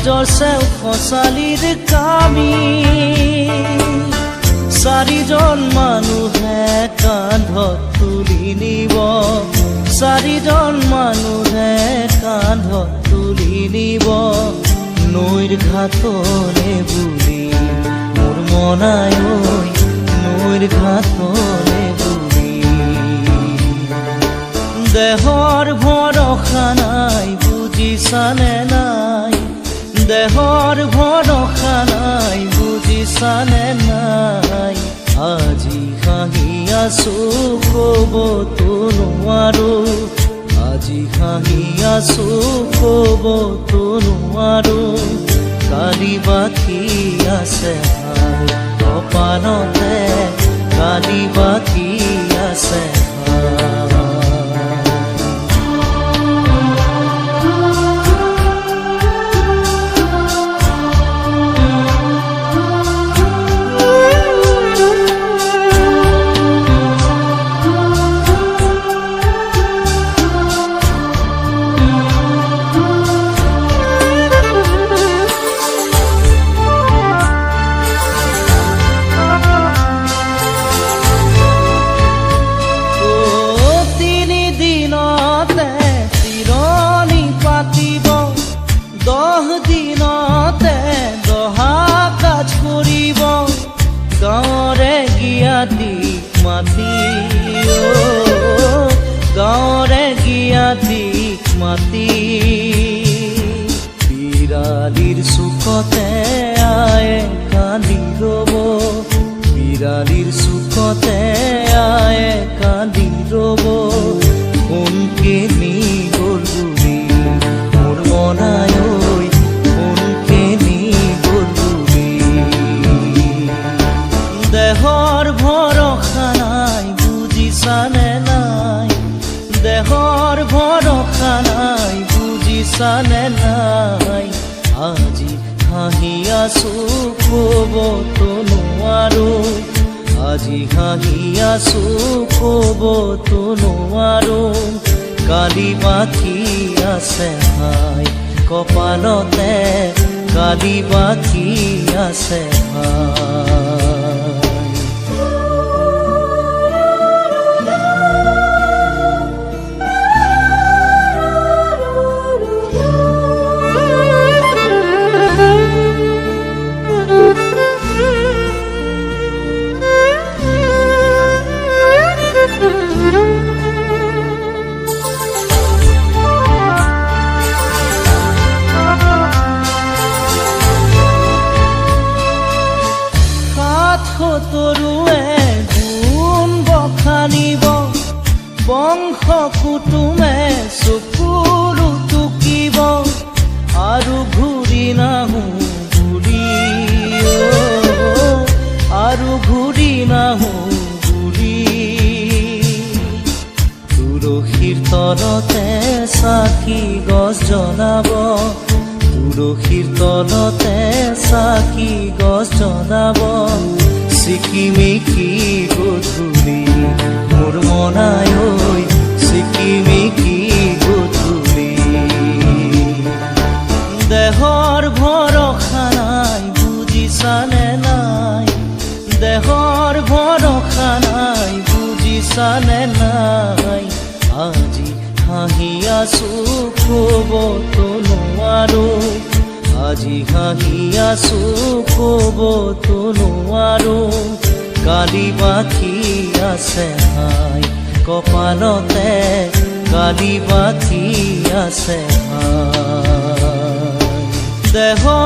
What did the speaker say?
মাজৰ চেও খচালিৰ কামি চাৰিজন মানুহে কান্ধত তুলি নিব চাৰিজন মানুহে কান্ধত তুলি নিব নৈৰ ঘাটলে বুলি মোৰ মনাই ঐ নৈৰ ঘাটলে বুলি দেহৰ ভৰসা নাই বুজিছানে নাই দেহৰ ভৰসা নাই বুজিছানে নাই আজি হাঁহি আছো ক'বতো নোৱাৰো আজি হাঁহি আছো ক'বতো নোৱাৰো কালি বাকী আছে কপালতে কালি বাকী আছে গাঁৱৰে গিয়াতিক মাতি বিৰালিৰ চুকতে আয়ে কান্দি ৰ'ব বিৰালিৰ চুকতে আয়ে কান্দি ৰ'ব কোনকে নি গ'ল বুলি মোৰ মনাই ঐ কোনকে নি গ'ল বুলি দেহৰ ভৰসা নাই বুজিছানে নাই দেহৰ ভৰসা নাই বুজিছানে নাই আজি হাঁহি আছো ক'বতো নোৱাৰো আজি হাঁহি আছো ক'বতো নোৱাৰো কালি বাকী আছে হাই কপালতে কালি বাকী আছে হাই তৰুৱে গুণ বখানিব বংশ কুটুমে চকুৰু টুকিব আৰু ঘূৰি নাহো বুলি আৰু ঘূৰি নাহো বুলি তুলসীৰ তলতে চাকি গছ জ্বলাব তুলসীৰ তলতে চাকি গছ জ্বলাব চিকিমিকি গধূলি মোৰ মনাই ঐ চিকিমিকি গধূলি দেহৰ ভৰসা নাই বুজিছানে নাই দেহৰ ভৰসা নাই বুজিছানে নাই আজি হাঁহি আছো ক'বতো নোৱাৰো আজি হাঁহি আছো ক'বতো নোৱাৰো কালি বাকী আছে হাই কপালতে কালি বাকী আছে হাই দেহৰ